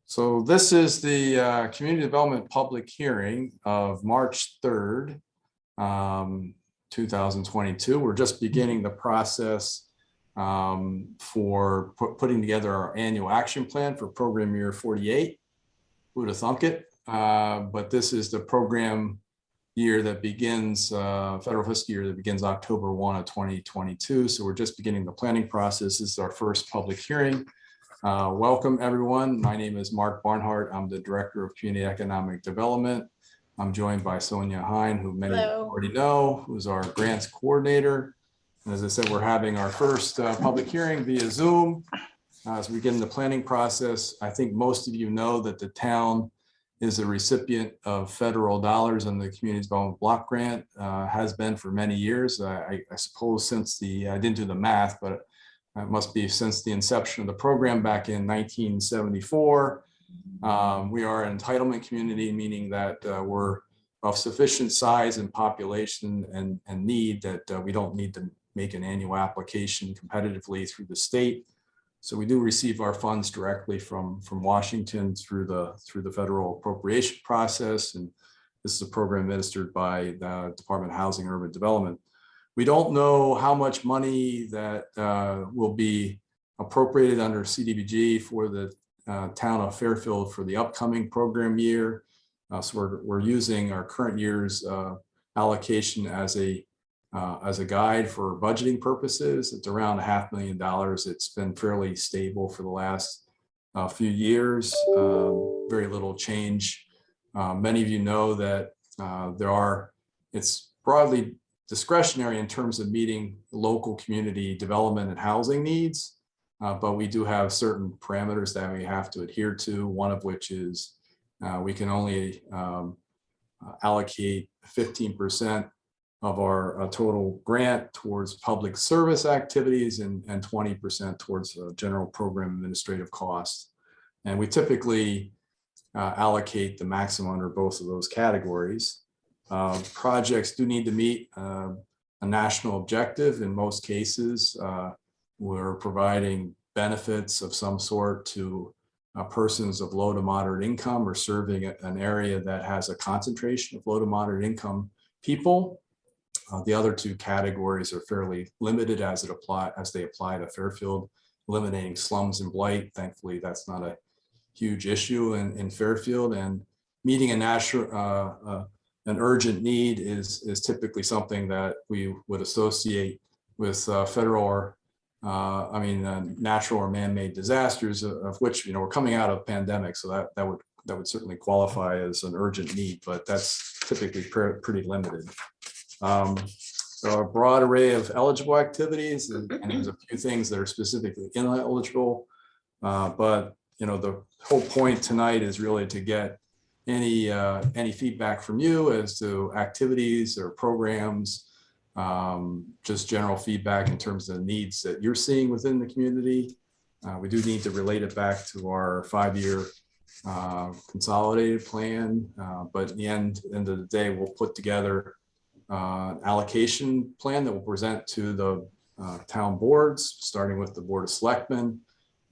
So this is the community development public hearing of March 3rd, 2022. We're just beginning the process for putting together our annual action plan for program year 48. Who'd have thunk it? But this is the program year that begins, federal fiscal year that begins October 1 of 2022. So we're just beginning the planning process. This is our first public hearing. Welcome everyone. My name is Mark Barnhart. I'm the Director of Community Economic Development. I'm joined by Sonia Hine, who many already know, who's our grants coordinator. And as I said, we're having our first public hearing via Zoom. As we begin the planning process, I think most of you know that the town is a recipient of federal dollars in the Community Development Block Grant, has been for many years. I suppose since I didn't do the math, but it must be since the inception of the program back in 1974. We are an entitlement community, meaning that we're of sufficient size and population and need that we don't need to make an annual application competitively through the state. So we do receive our funds directly from Washington through the federal appropriation process. And this is a program administered by the Department of Housing and Urban Development. We don't know how much money that will be appropriated under CDBG for the town of Fairfield for the upcoming program year. So we're using our current year's allocation as a guide for budgeting purposes. It's around $500,000. It's been fairly stable for the last few years. Very little change. Many of you know that it's broadly discretionary in terms of meeting local community development and housing needs, but we do have certain parameters that we have to adhere to, one of which is we can only allocate 15% of our total grant towards public service activities and 20% towards general program administrative costs. And we typically allocate the maximum under both of those categories. Projects do need to meet a national objective. In most cases, we're providing benefits of some sort to persons of low to moderate income or serving an area that has a concentration of low to moderate income people. The other two categories are fairly limited as they apply to Fairfield, eliminating slums and blight. Thankfully, that's not a huge issue in Fairfield, and meeting an urgent need is typically something that we would associate with federal or natural or man-made disasters, of which we're coming out of pandemic, so that would certainly qualify as an urgent need, but that's typically pretty limited. There are a broad array of eligible activities, and there's a few things that are specifically ineligible, but the whole point tonight is really to get any feedback from you as to activities or programs, just general feedback in terms of the needs that you're seeing within the community. We do need to relate it back to our 5-year consolidated plan, but at the end of the day, we'll put together an allocation plan that we'll present to the town boards, starting with the Board of Selectmen,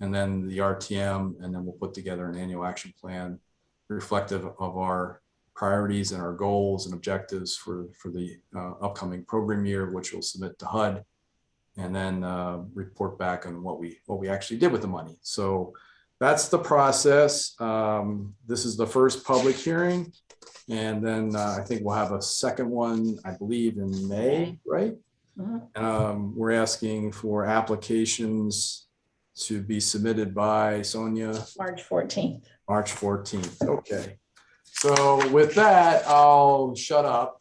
and then the RTM, and then we'll put together an annual action plan reflective of our priorities and our goals and objectives for the upcoming program year, which we'll submit to HUD, and then report back on what we actually did with the money. So that's the process. This is the first public hearing, and then I think we'll have a second one, I believe, in May, right? We're asking for applications to be submitted by Sonia. March 14th. March 14th. Okay. So with that, I'll shut up.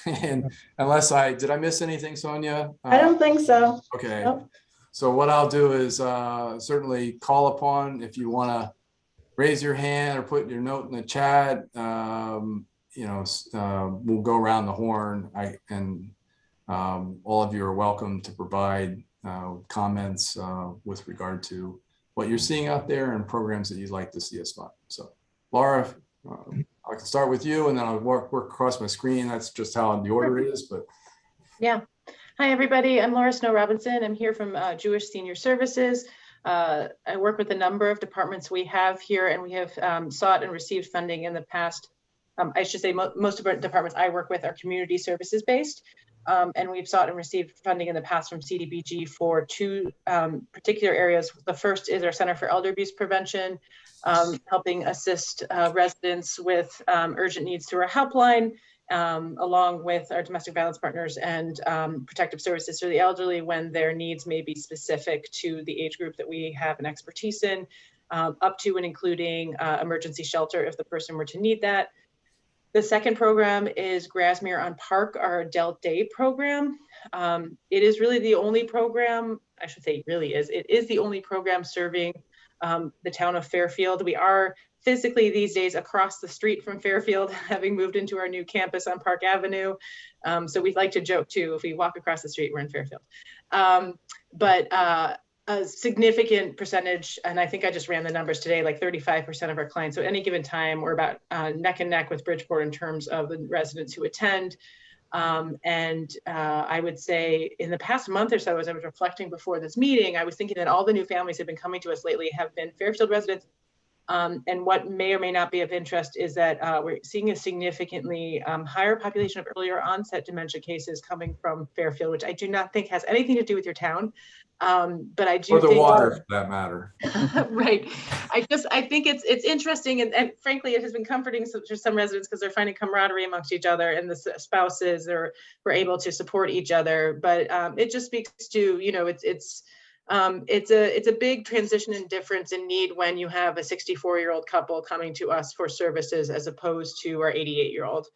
And unless did I miss anything, Sonia? I don't think so. Okay. Nope. So what I'll do is certainly call upon, if you want to raise your hand or put your note in the chat, we'll go around the horn. All of you are welcome to provide comments with regard to what you're seeing out there and programs that you'd like to see us fund. So Laura, I can start with you and then I'll work across my screen. That's just how the order is, but. Yeah. Hi, everybody. I'm Laura Snow Robinson. I'm here from Jewish Senior Services. I work with a number of departments we have here, and we have sought and received funding in the past. I should say most of our departments I work with are community services based, and we've sought and received funding in the past from CDBG for two particular areas. The first is our Center for Elder Abuse Prevention, helping assist residents with urgent needs through our helpline, along with our domestic violence partners and protective services for the elderly when their needs may be specific to the age group that we have an expertise in, up to and including emergency shelter if the person were to need that. The second program is Grasmere on Park, our adult day program. It is really the only program, I should say really is, it is the only program serving the town of Fairfield. We are physically these days across the street from Fairfield, having moved into our new campus on Park Avenue. So we'd like to joke too, if we walk across the street, we're in Fairfield. A significant percentage, and I think I just ran the numbers today, like 35% of our clients. So at any given time, we're about neck and neck with Bridgeport in terms of the residents who attend. I would say in the past month or so, as I was reflecting before this meeting, I was thinking that all the new families that have been coming to us lately have been Fairfield residents. And what may or may not be of interest is that we're seeing a significantly higher population of earlier onset dementia cases coming from Fairfield, which I do not think has anything to do with your town. But I do or the think water for that matter. right. I think it's interesting, and frankly, it has been comforting to some residents because they're finding camaraderie amongst each other, and the spouses were able to support each other. But it just speaks to, you know, it's a big transition and difference in need when you have a 64-year-old couple coming to us for services as opposed to our 88-year-old.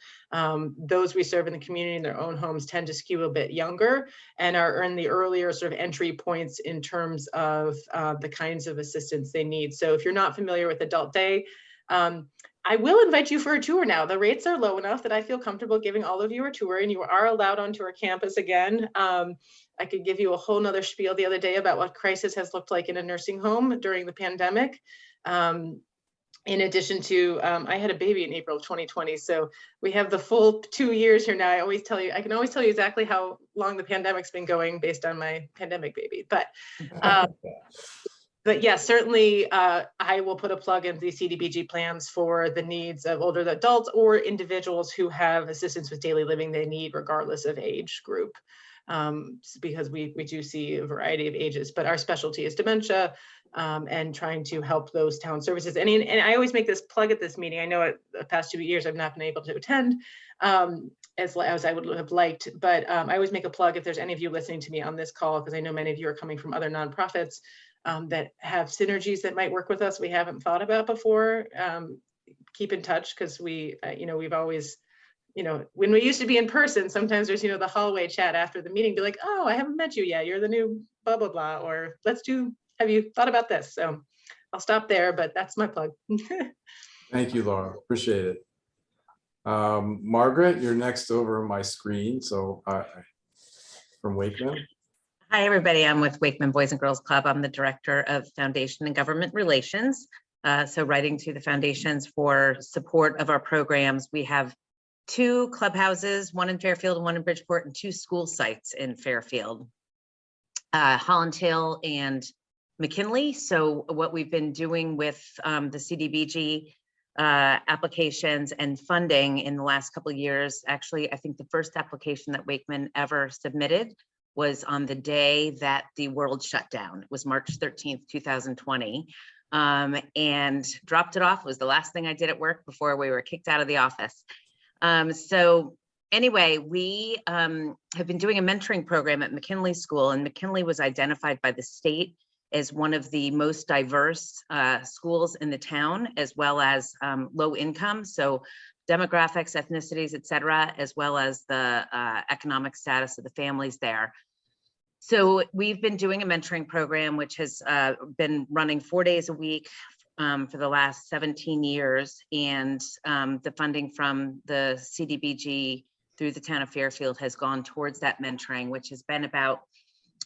Those we serve in the community in their own homes tend to skew a bit younger and are in the earlier sort of entry points in terms of the kinds of assistance they need. So if you're not familiar with Adult Day, I will invite you for a tour now. The rates are low enough that I feel comfortable giving all of you a tour, and you are allowed onto our campus again. I could give you a whole nother spiel the other day about what crisis has looked like in a nursing home during the pandemic. In addition to, I had a baby in April of 2020, so we have the full 2 years here now. I can always tell you exactly how long the pandemic's been going based on my pandemic baby. But yeah, certainly I will put a plug in the CDBG plans for the needs of older adults or individuals who have assistance with daily living they need regardless of age group. Because we do see a variety of ages, but our specialty is dementia and trying to help those town services. And I always make this plug at this meeting. I know the past 2 years I've not been able to attend as I would have liked, but I always make a plug if there's any of you listening to me on this call, because I know many of you are coming from other nonprofits that have synergies that might work with us we haven't thought about before. Keep in touch, because we've always, when we used to be in person, sometimes there's, the hallway chat after the meeting, be like, oh, I haven't met you yet. You're the new blah, blah, blah, or have you thought about this? So I'll stop there, but that's my plug. Thank you, Laura. Appreciate it. Margaret, you're next over my screen. So from Wakeman. Hi, everybody. I'm with Wakeman Boys and Girls Club. I'm the Director of Foundation and Government Relations. So writing to the foundations for support of our programs. We have 2 clubhouses, one in Fairfield and one in Bridgeport, and 2 school sites in Fairfield, Holland Hill and McKinley. So what we've been doing with the CDBG applications and funding in the last couple of years, actually, I think the first application that Wakeman ever submitted was on the day that the world shut down. It was March 13th, 2020, and dropped it off. It was the last thing I did at work before we were kicked out of the office. So anyway, we have been doing a mentoring program at McKinley School, and McKinley was identified by the state as one of the most diverse schools in the town, as well as low income. So demographics, ethnicities, et cetera, as well as the economic status of the families there. So we've been doing a mentoring program, which has been running 4 days a week for the last 17 years. And the funding from the CDBG through the town of Fairfield has gone towards that mentoring, which has been about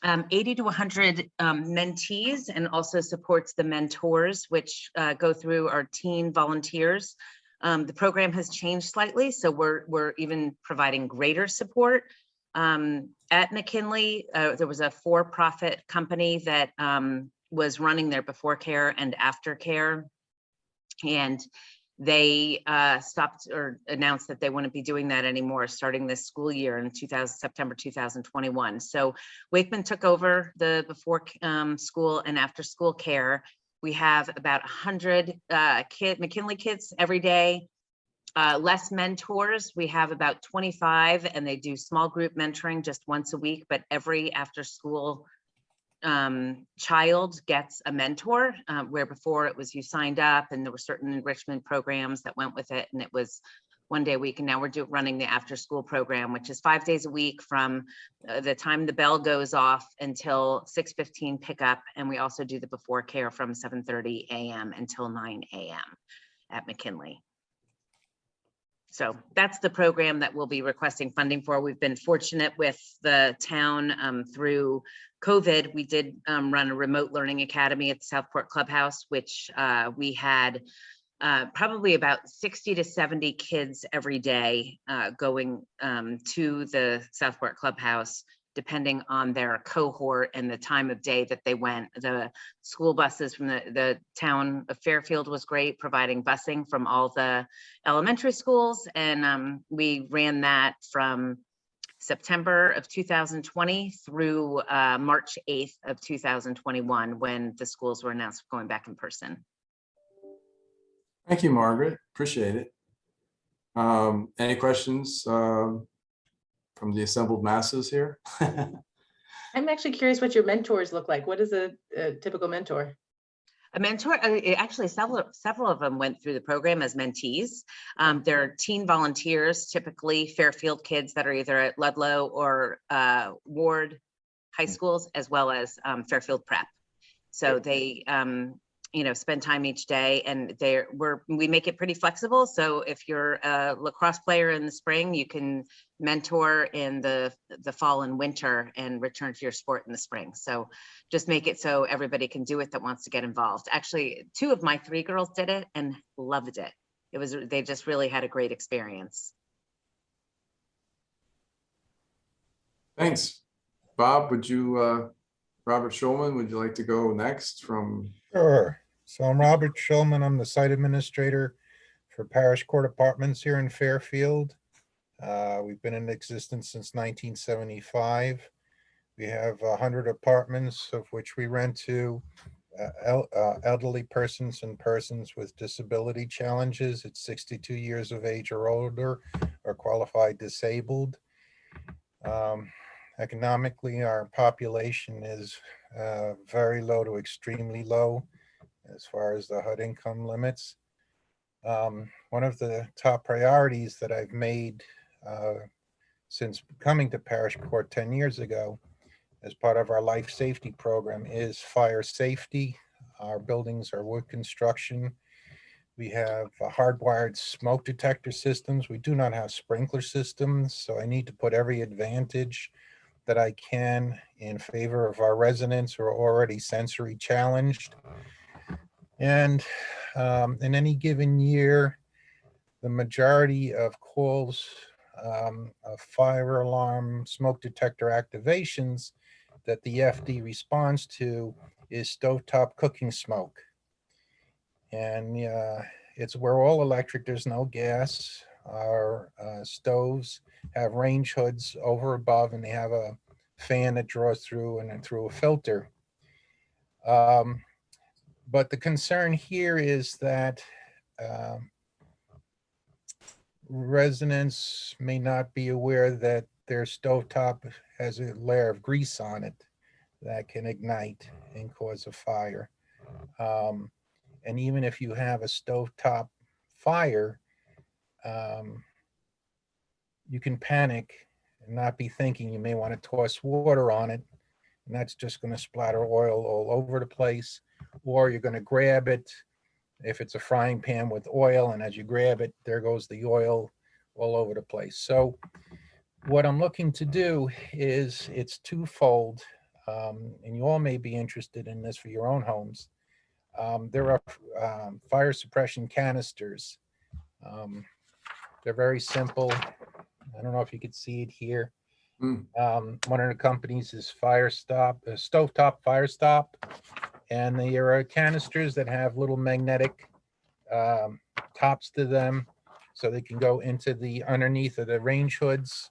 80 to 100 mentees, and also supports the mentors, which go through our teen volunteers. The program has changed slightly, so we're even providing greater support. At McKinley, there was a for-profit company that was running their before care and after care. And they stopped or announced that they wouldn't be doing that anymore starting this school year in September 2021. So Wakeman took over the before school and after school care. We have about 100 McKinley kids every day. Less mentors. We have about 25, and they do small group mentoring just once a week, but every after school child gets a mentor, where before it was you signed up and there were certain enrichment programs that went with it, and it was one day a week. And now we're running the after school program, which is 5 days a week from the time the bell goes off until 6:15 pickup. And we also do the before care from 7:30 a.m. until 9 a.m. at McKinley. So that's the program that we'll be requesting funding for. We've been fortunate with the town through COVID. We did run a remote learning academy at the Southport Clubhouse, which we had probably about 60 to 70 kids every day going to the Southport Clubhouse, depending on their cohort and the time of day that they went. The school buses from the town of Fairfield was great, providing busing from all the elementary schools. And we ran that from September of 2020 through March 8th of 2021, when the schools were announced going back in person. Thank you, Margaret. Appreciate it. Any questions from the assembled masses here? I'm actually curious what your mentors look like. What is a typical mentor? A mentor, actually several of them went through the program as mentees. They're teen volunteers, typically Fairfield kids that are either at Ludlow or Ward high schools, as well as Fairfield Prep. So they spend time each day, and we make it pretty flexible. So if you're a lacrosse player in the spring, you can mentor in the fall and winter and return to your sport in the spring. So just make it so everybody can do it that wants to get involved. Actually, 2 of my 3 girls did it and loved it. They just really had a great experience. Thanks. Bob, Robert Schulman, would you like to go next from? Sure. So I'm Robert Schulman. I'm the site administrator for Parish Court Apartments here in Fairfield. We've been in existence since 1975. We have 100 apartments, of which we rent to elderly persons and persons with disability challenges at 62 years of age or older, or qualified disabled. Economically, our population is very low to extremely low as far as the HUD income limits. One of the top priorities that I've made since coming to Parish Court 10 years ago as part of our life safety program is fire safety. Our buildings are wood construction. We have hardwired smoke detector systems. We do not have sprinkler systems, so I need to put every advantage that I can in favor of our residents who are already sensory challenged. And in any given year, the majority of calls of fire alarm, smoke detector activations that the FD responds to is stovetop cooking smoke. And we're all electric, there's no gas. Our stoves have range hoods over above, and they have a fan that draws through and then through a filter. But the concern here is that residents may not be aware that their stovetop has a layer of grease on it that can ignite and cause a fire. And even if you have a stovetop fire, you can panic and not be thinking. You may want to toss water on it, and that's just going to splatter oil all over the place. Or you're going to grab it if it's a frying pan with oil, and as you grab it, there goes the oil all over the place. So what I'm looking to do is, it's twofold, and you all may be interested in this for your own homes. There are fire suppression canisters. They're very simple. I don't know if you could see it here. One of the companies is Stovetop Fire Stop. And there are canisters that have little magnetic tops to them, so they can go into the underneath of the range hoods.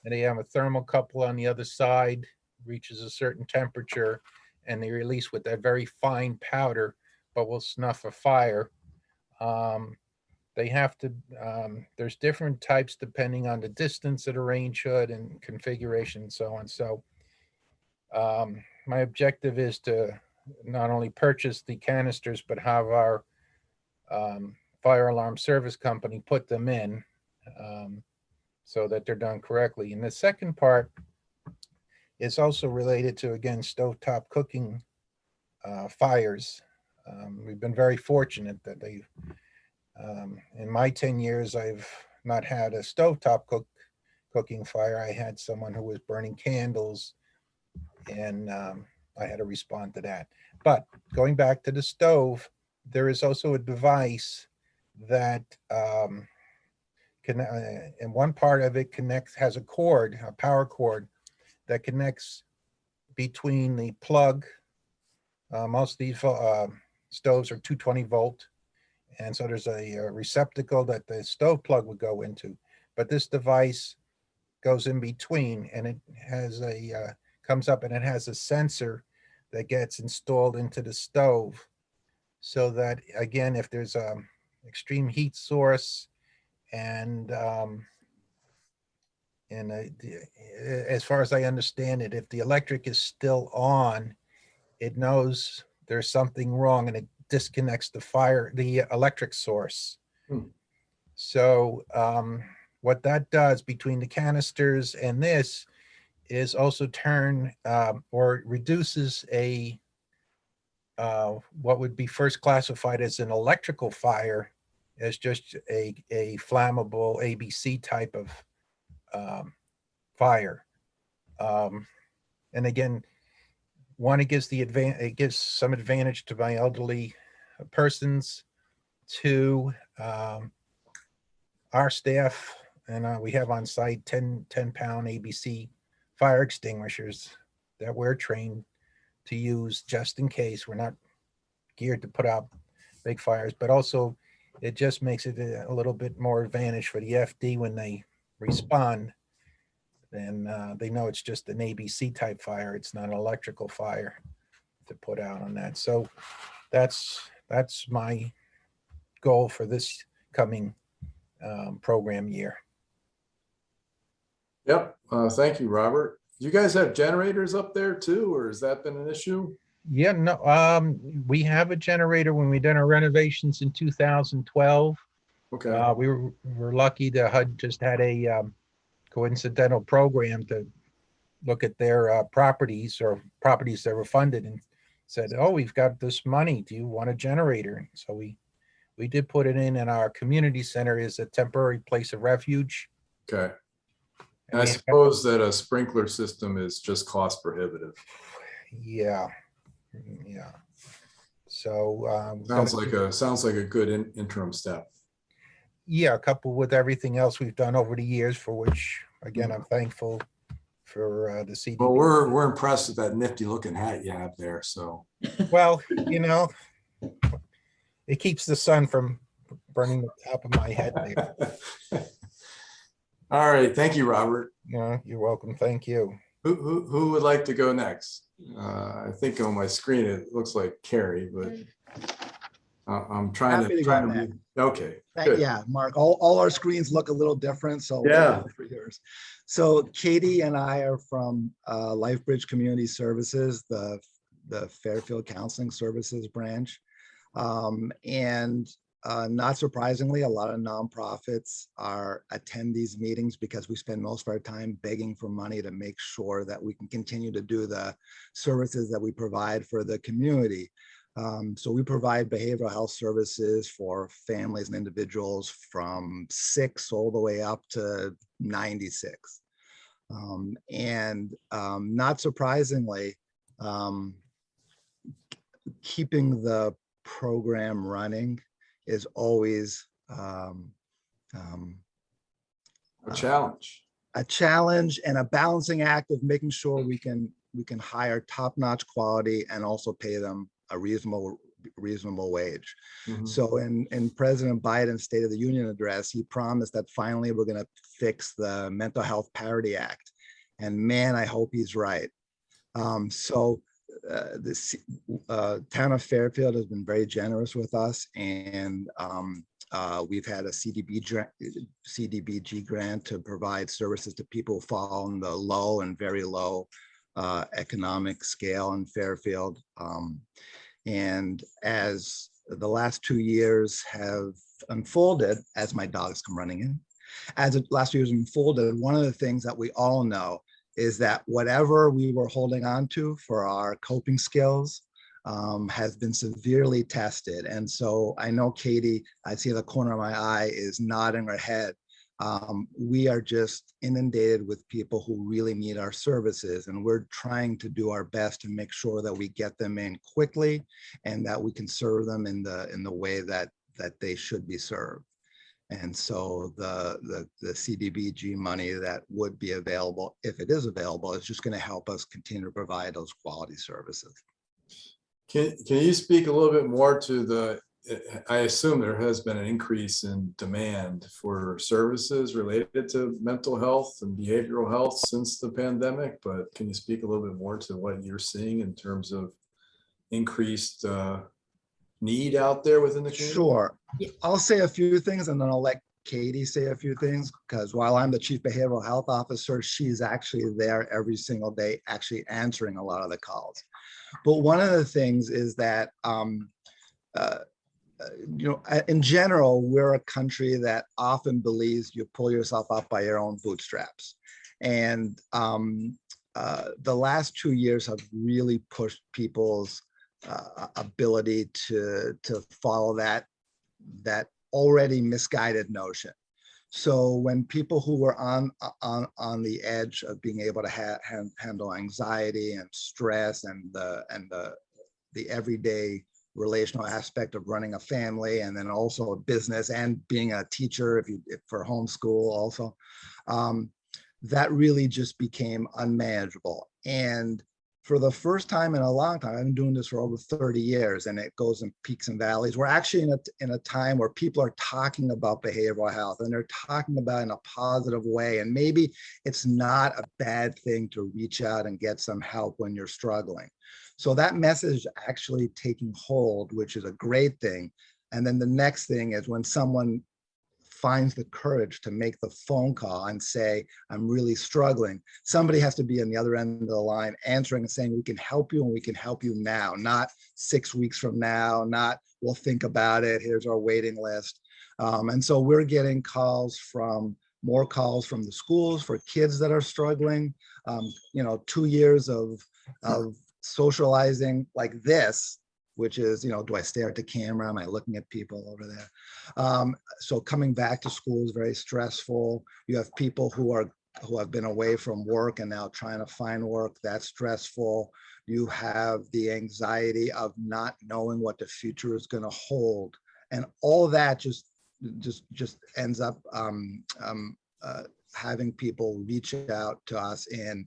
And they have a thermocouple on the other side, reaches a certain temperature, and they release with that very fine powder, but will snuff a fire. They have to, there's different types depending on the distance of the range hood and configuration and so on. So my objective is to not only purchase the canisters, but have our fire alarm service company put them in so that they're done correctly. And the second part is also related to, again, stovetop cooking fires. We've been very fortunate that they, in my 10 years, I've not had a stovetop cooking fire. I had someone who was burning candles, and I had to respond to that. But going back to the stove, there is also a device that and one part of it has a cord, a power cord that connects between the plug. Most of these stoves are 220 volt. And so there's a receptacle that the stove plug would go into. But this device goes in between, and it has comes up and it has a sensor that gets installed into the stove. So that, again, if there's a extreme heat source and as far as I understand it, if the electric is still on, it knows there's something wrong and it disconnects the electric source. So what that does between the canisters and this is also turn or reduces a what would be first classified as an electrical fire as just a flammable ABC type of fire. And again, one, it gives some advantage to my elderly persons. Two, our staff, and we have on site 10-pound ABC fire extinguishers that we're trained to use just in case. We're not geared to put out big fires, but also it just makes it a little bit more advantage for the FD when they respond. Then they know it's just an ABC type fire. It's not an electrical fire to put out on that. So that's my goal for this coming program year. Yep. Thank you, Robert. Do you guys have generators up there too, or has that been an issue? Yeah, no, we have a generator when we did our renovations in 2012. Okay. We were lucky to HUD just had a coincidental program to look at their properties or properties that were funded and said, oh, we've got this money. Do you want a generator? So we did put it in our community center as a temporary place of refuge. Okay. And I we suppose that a sprinkler system is just cost prohibitive. yeah. So Sounds like a good interim step. yeah, coupled with everything else we've done over the years, for which again I'm thankful for the CDBG. Well, we're impressed with that nifty looking hat you have there. So Well, you know, it keeps the sun from burning the top of my head there. all right. Thank you, Robert. You know, you're welcome. Thank you. Who would like to go next? I think on my screen it looks like Carrie, but I'm trying Happy to go to next. okay. Good. Yeah, Mark, all our screens look a little different, so we'll Yeah. go for yours. So Katie and I are from LifeBridge Community Services, the Fairfield Counseling Services branch. And not surprisingly, a lot of nonprofits attend these meetings because we spend most of our time begging for money to make sure that we can continue to do the services that we provide for the community. So we provide behavioral health services for families and individuals from 6 all the way up to 96. Not surprisingly, keeping the program running is always A challenge. a challenge and a balancing act of making sure we can hire top-notch quality and also pay them a reasonable wage. Mhm. So in President Biden's State of the Union address, he promised that finally we're going to fix the Mental Health Parity Act. And man, I hope he's right. The town of Fairfield has been very generous with us, and we've had a CDBG grant to provide services to people who fall in the low and very low economic scale in Fairfield. And as the last 2 years have unfolded, as my dogs come running in, as the last 2 years unfolded, one of the things that we all know is that whatever we were holding on to for our coping skills has been severely tested. And so I know Katie, I see the corner of my eye, is nodding her head. We are just inundated with people who really need our services, and we're trying to do our best to make sure that we get them in quickly and that we can serve them in the way that they should be served. And so the CDBG money that would be available, if it is available, is just going to help us continue to provide those quality services. Can you speak a little bit more to I assume there has been an increase in demand for services related to mental health and behavioral health since the pandemic, but can you speak a little bit more to what you're seeing in terms of increased need out there within the community? Sure. I'll say a few things and then I'll let Katie say a few things, because while I'm the Chief Behavioral Health Officer, she's actually there every single day, actually answering a lot of the calls. But one of the things is that, in general, we're a country that often believes you pull yourself up by your own bootstraps. And the last 2 years have really pushed people's ability to follow that already misguided notion. So when people who were on the edge of being able to handle anxiety and stress and the everyday relational aspect of running a family, and then also a business and being a teacher for homeschool also, that really just became unmanageable. And for the first time in a long time, I've been doing this for over 30 years, and it goes in peaks and valleys. We're actually in a time where people are talking about behavioral health, and they're talking about it in a positive way. And maybe it's not a bad thing to reach out and get some help when you're struggling. So that message is actually taking hold, which is a great thing. And then the next thing is when someone finds the courage to make the phone call and say, I'm really struggling, somebody has to be on the other end of the line answering and saying, we can help you and we can help you now, not 6 weeks from now, not we'll think about it, here's our waiting list. And so we're getting more calls from the schools for kids that are struggling. 2 years of socializing like this, which is, do I stare at the camera? Am I looking at people over there? So coming back to school is very stressful. You have people who have been away from work and now trying to find work. That's stressful. You have the anxiety of not knowing what the future is going to hold. And all that just ends up having people reach out to us in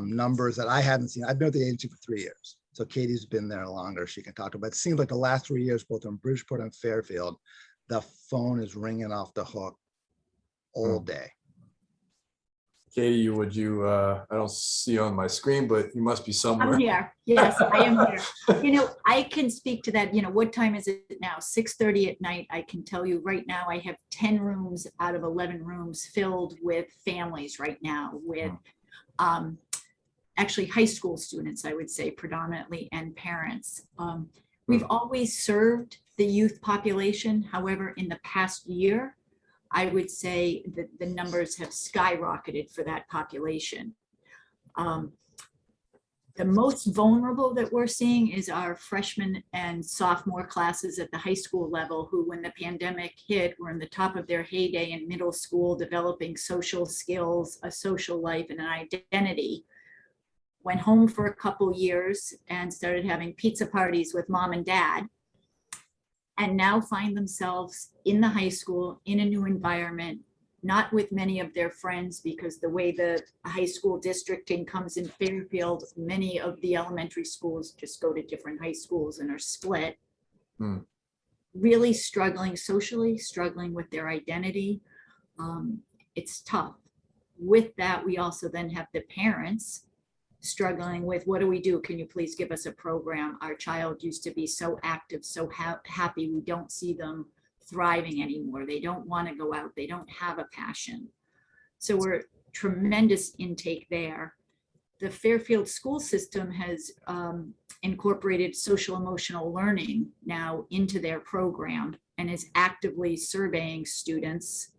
numbers that I haven't seen. I've been with the agency for 3 years. So Katie's been there longer. She can talk about it. It seems like the last 3 years, both in Bridgeport and Fairfield, the phone is ringing off the hook all day. Katie, I don't see you on my screen, but you must be somewhere. I'm here. Yes, I am here. I can speak to that. What time is it now? 6:30 at night. I can tell you right now, I have 10 rooms out of 11 rooms filled with families right now with actually high school students, I would say predominantly, and parents. We've always served the youth population. However, in the past year, I would say that the numbers have skyrocketed for that population. The most vulnerable that we're seeing is our freshman and sophomore classes at the high school level, who, when the pandemic hit, were in the top of their heyday in middle school, developing social skills, a social life, and an identity. Went home for a couple years and started having pizza parties with mom and dad, and now find themselves in the high school in a new environment, not with many of their friends, because the way the high school districting comes in Fairfield, many of the elementary schools just go to different high schools and are split. Hmm. Really struggling socially, struggling with their identity. It's tough. With that, we also then have the parents struggling with, what do we do? Can you please give us a program? Our child used to be so active, so happy. We don't see them thriving anymore. They don't want to go out. They don't have a passion. So we're tremendous intake there. The Fairfield school system has incorporated social emotional learning now into their program and is actively surveying students.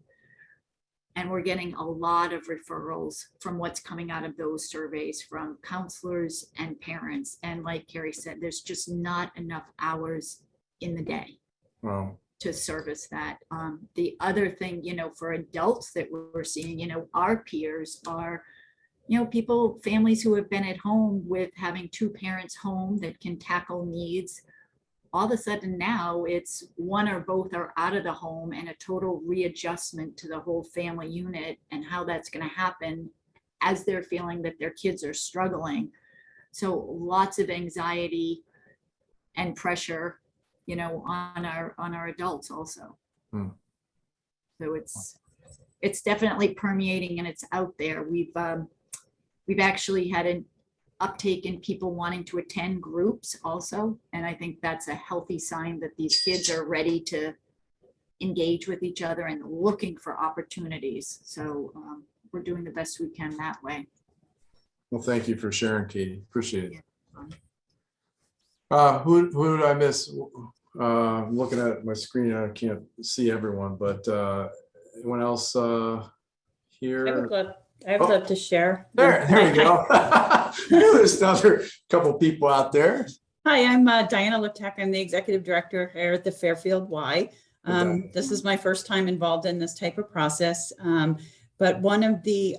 And we're getting a lot of referrals from what's coming out of those surveys from counselors and parents. And like Carrie said, there's just not enough hours in the day Wow. to service that. The other thing, for adults that we're seeing, our peers are, people, families who have been at home with having two parents home that can tackle needs. All of a sudden now it's one or both are out of the home, and a total readjustment to the whole family unit and how that's going to happen as they're feeling that their kids are struggling. So lots of anxiety and pressure, on our adults also. Hmm. So it's definitely permeating and it's out there. We've actually had an uptake in people wanting to attend groups also. And I think that's a healthy sign that these kids are ready to engage with each other and looking for opportunities. So we're doing the best we can that way. Well, thank you for sharing, Katie. Appreciate it. Yeah. Who did I miss? I'm looking at my screen. I can't see everyone, but anyone else here? I'd love to share. There we go. There's another couple people out there. Hi, I'm Diana Liptak. I'm the executive director here at the Fairfield Y. This is my first time involved in this type of process. But one of the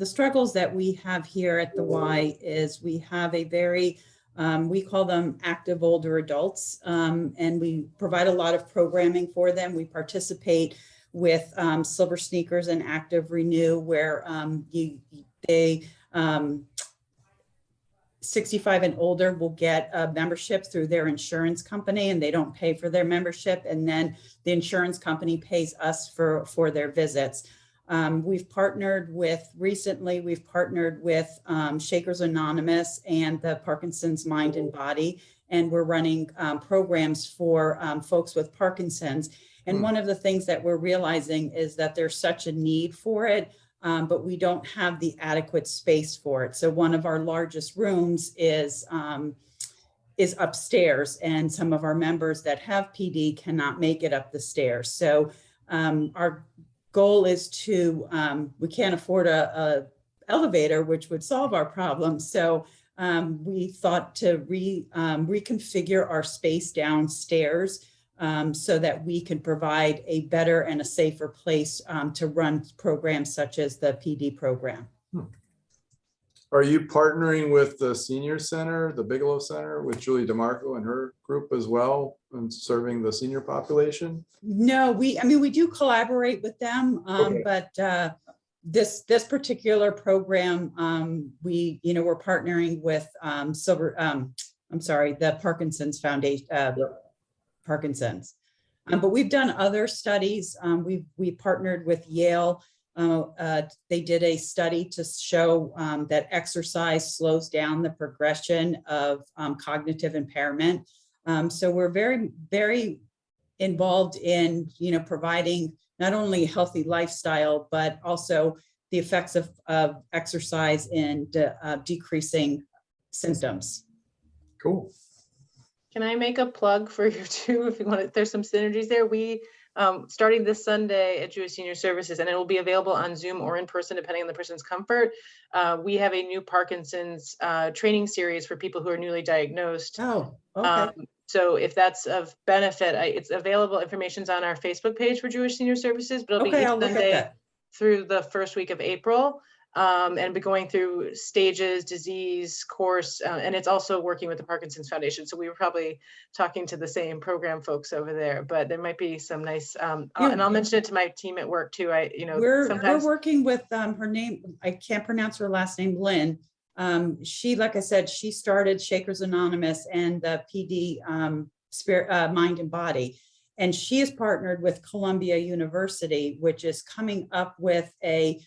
struggles that we have here at the Y is we have a very, we call them active older adults, and we provide a lot of programming for them. We participate with Silver Sneakers and Active Renew, where they 65 and older will get a membership through their insurance company, and they don't pay for their membership. And then the insurance company pays us for their visits. We've partnered with Shakers Anonymous and the Parkinson's Mind and Body, and we're running programs for folks with Parkinson's. And one of the things that we're realizing is that there's such a need for it, but we don't have the adequate space for it. So one of our largest rooms is upstairs, and some of our members that have PD cannot make it up the stairs. So our goal is to, we can't afford a elevator, which would solve our problem. So we thought to reconfigure our space downstairs so that we can provide a better and a safer place to run programs such as the PD program. Are you partnering with the Senior Center, the Bigelow Center, with Julie DeMarco and her group as well, and serving the senior population? No, we do collaborate with them, Okay. but this particular program, we're partnering with the Parkinson's Foundation, Parkinson's. But we've done other studies. We partnered with Yale. They did a study to show that exercise slows down the progression of cognitive impairment. So we're very, very involved in, providing not only a healthy lifestyle, but also the effects of exercise in decreasing symptoms. Cool. Can I make a plug for you too, if you want? There's some synergies there. We starting this Sunday at Jewish Senior Services, and it will be available on Zoom or in person, depending on the person's comfort. We have a new Parkinson's training series for people who are newly diagnosed. Oh, okay. So if that's of benefit, it's available. Information's on our Facebook page for Jewish Senior Services, but it'll be Okay, each I'll look at Sunday that. through the first week of April. and be going through stages, disease, course, and it's also working with the Parkinson's Foundation. So we were probably talking to the same program folks over there, but there might be some nice, and I'll mention it to my team at work too. We're sometimes working with her name, I can't pronounce her last name, Lynn. She, like I said, she started Shakers Anonymous and the PD Spirit, Mind and Body. And she is partnered with Columbia University, which is coming up with a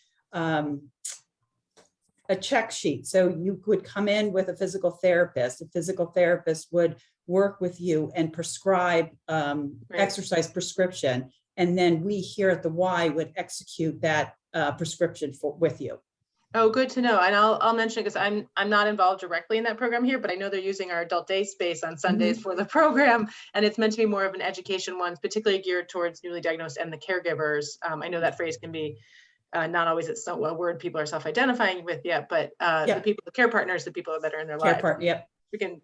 check sheet. So you could come in with a physical therapist. A physical therapist would work with you and prescribe exercise prescription. And then we here at the Y would execute that prescription with you. Oh, good to know. And I'll mention it because I'm not involved directly in that program here, but I know they're using our adult day space on Sundays for the program. And it's meant to be more of an education one, particularly geared towards newly diagnosed and the caregivers. I know that phrase can be not always it's not a word people are self-identifying with yet, but the people, the care partners, the people that are in their lives. Yep.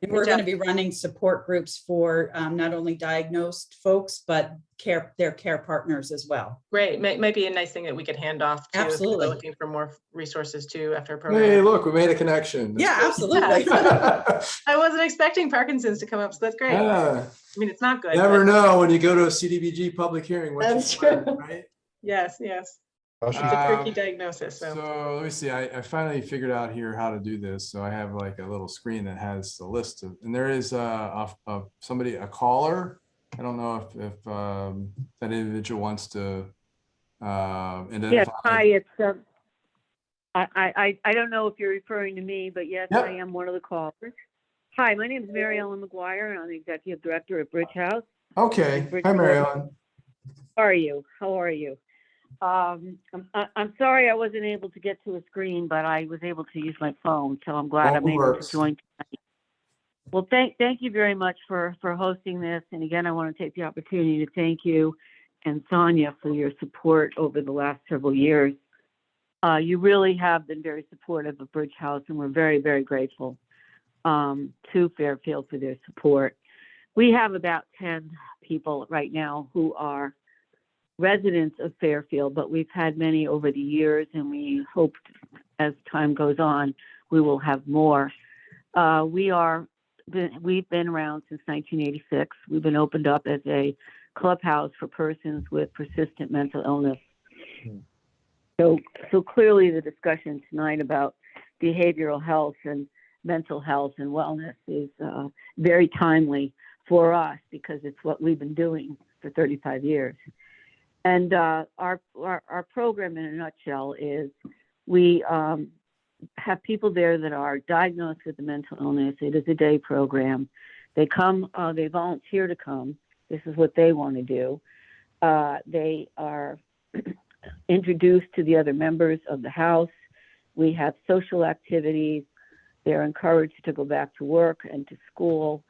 We're going to be running support groups for not only diagnosed folks, but their care partners as well. Great. Might be a nice thing that we could hand off to Absolutely. if people are looking for more resources too after a program. Hey, look, we made a connection. Yeah, absolutely. I wasn't expecting Parkinson's to come up, so that's great. Yeah. I mean, it's not good. Never know when you go to a CDBG public hearing. What That's you find, true. right? Yes, yes. Well, It's a tricky diagnosis. So let me see. I finally figured out here how to do this. So I have like a little screen that has the list of, and there is somebody, a caller. I don't know if that individual wants to identify. Yes, hi, it's I don't know if you're referring to me, but yes, Yep. I am one of the callers. Hi, my name is Mary Ellen McGuire, and I'm the executive director at Bridgehouse. Okay. Hi, Mary Ellen. How are you? How are you? I'm sorry I wasn't able to get to a screen, but I was able to use my phone, so I'm glad I'm able Works. to join tonight. Well, thank you very much for hosting this. And again, I want to take the opportunity to thank you and Sonia for your support over the last several years. You really have been very supportive of Bridgehouse, and we're very, very grateful to Fairfield for their support. We have about 10 people right now who are residents of Fairfield, but we've had many over the years, and we hope as time goes on, we will have more. We've been around since 1986. We've been opened up as a clubhouse for persons with persistent mental illness. So clearly the discussion tonight about behavioral health and mental health and wellness is very timely for us because it's what we've been doing for 35 years. And our program in a nutshell is we have people there that are diagnosed with a mental illness. It is a day program. They come, they volunteer to come. This is what they want to do. They are introduced to the other members of the house. We have social activities. They're encouraged to go back to work and to school.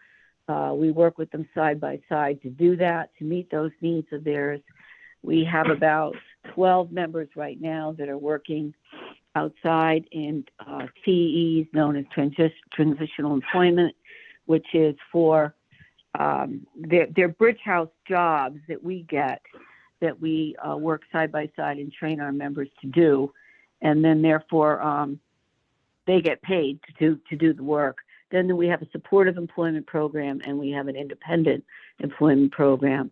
We work with them side by side to do that, to meet those needs of theirs. We have about 12 members right now that are working outside in TEs, known as transitional employment, which is for their Bridgehouse jobs that we get, that we work side by side and train our members to do. And then therefore they get paid to do the work. Then we have a supportive employment program, and we have an independent employment program.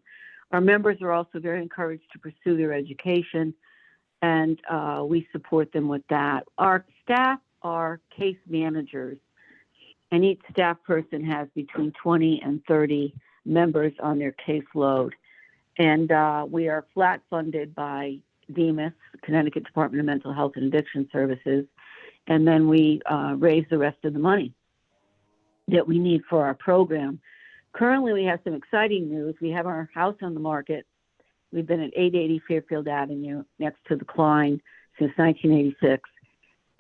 Our members are also very encouraged to pursue their education, and we support them with that. Our staff are case managers, and each staff person has between 20 and 30 members on their caseload. And we are flat funded by DEMIS, Connecticut Department of Mental Health and Addiction Services, and then we raise the rest of the money that we need for our program. Currently, we have some exciting news. We have our house on the market. We've been at 880 Fairfield Avenue next to the Klein since 1986.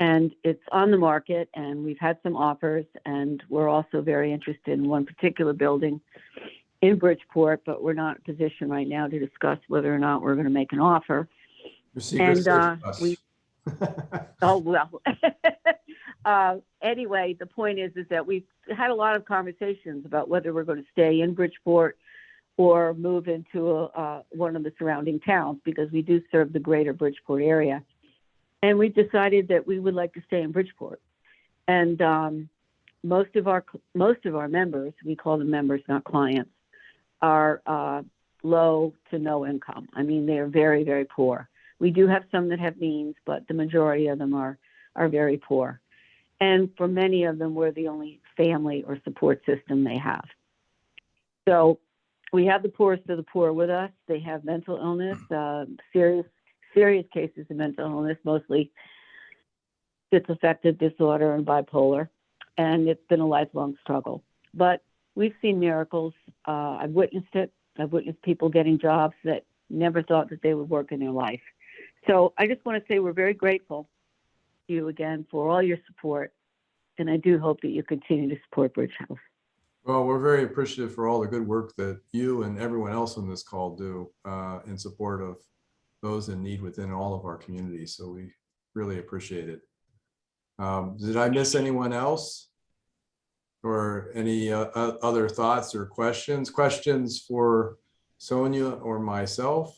And it's on the market, and we've had some offers, and we're also very interested in one particular building in Bridgeport, but we're not in a position right now to discuss whether or not we're going to make an offer. Your secret's safe with us. Oh, well. Anyway, the point is that we've had a lot of conversations about whether we're going to stay in Bridgeport or move into one of the surrounding towns, because we do serve the greater Bridgeport area. And we decided that we would like to stay in Bridgeport. And most of our members, we call them members, not clients, are low to no income. I mean, they are very, very poor. We do have some that have means, but the majority of them are very poor. And for many of them, we're the only family or support system they have. So we have the poorest of the poor with us. They have mental illness, serious cases of mental illness, mostly schizoaffective disorder and bipolar. And it's been a lifelong struggle. But we've seen miracles. I've witnessed it. I've witnessed people getting jobs that never thought that they would work in their life. So I just want to say we're very grateful to you again for all your support. And I do hope that you continue to support Bridgehouse. Well, we're very appreciative for all the good work that you and everyone else on this call do in support of those in need within all of our communities. So we really appreciate it. Did I miss anyone else? Or any other thoughts or questions? Questions for Sonia or myself?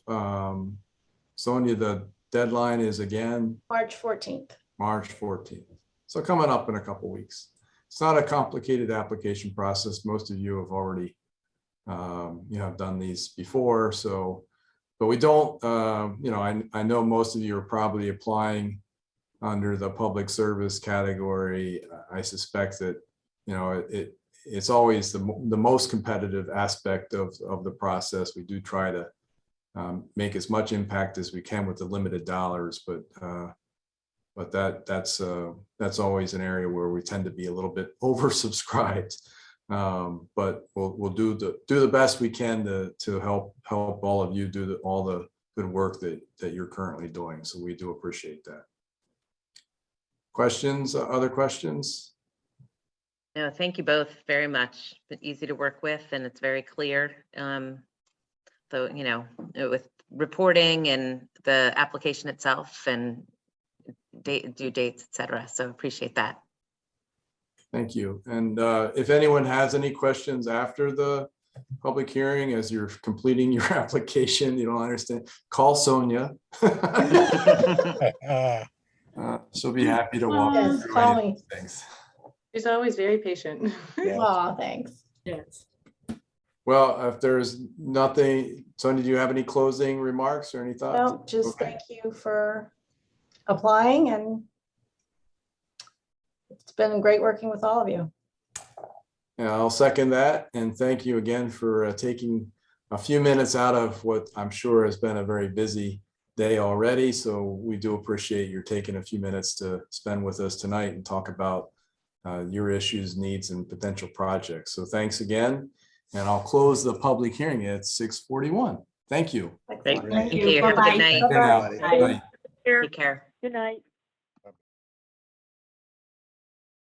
Sonia, the deadline is again? March 14th. March 14th. So coming up in a couple weeks. It's not a complicated application process. Most of you have already have done these before. So, but we don't, I know most of you are probably applying under the public service category. I suspect that, it's always the most competitive aspect of the process. We do try to make as much impact as we can with the limited dollars, but that's always an area where we tend to be a little bit oversubscribed. But we'll do the best we can to help all of you do all the good work that you're currently doing. So we do appreciate that. Questions? Other questions? No, thank you both very much. Been easy to work with, and it's very clear. So, with reporting and the application itself and due dates, et cetera. So appreciate that. Thank you. And if anyone has any questions after the public hearing, as you're completing your application, you don't understand, call Sonia. She'll be happy to walk you Yes, through call any of me. these things. She's always very patient. Aw, thanks. Yes. Well, if there's nothing, Sonia, do you have any closing remarks or any thoughts? No, just Okay. thank you for applying, and it's been great working with all of you. Yeah, I'll second that. And thank you again for taking a few minutes out of what I'm sure has been a very busy day already. So we do appreciate your taking a few minutes to spend with us tonight and talk about your issues, needs, and potential projects. So thanks again. And I'll close the public hearing at 6:41. Thank you. Great. Excellent. Thank you. Have a Bye-bye. good night. Good now. Bye-bye. Bye. Take care. Good night.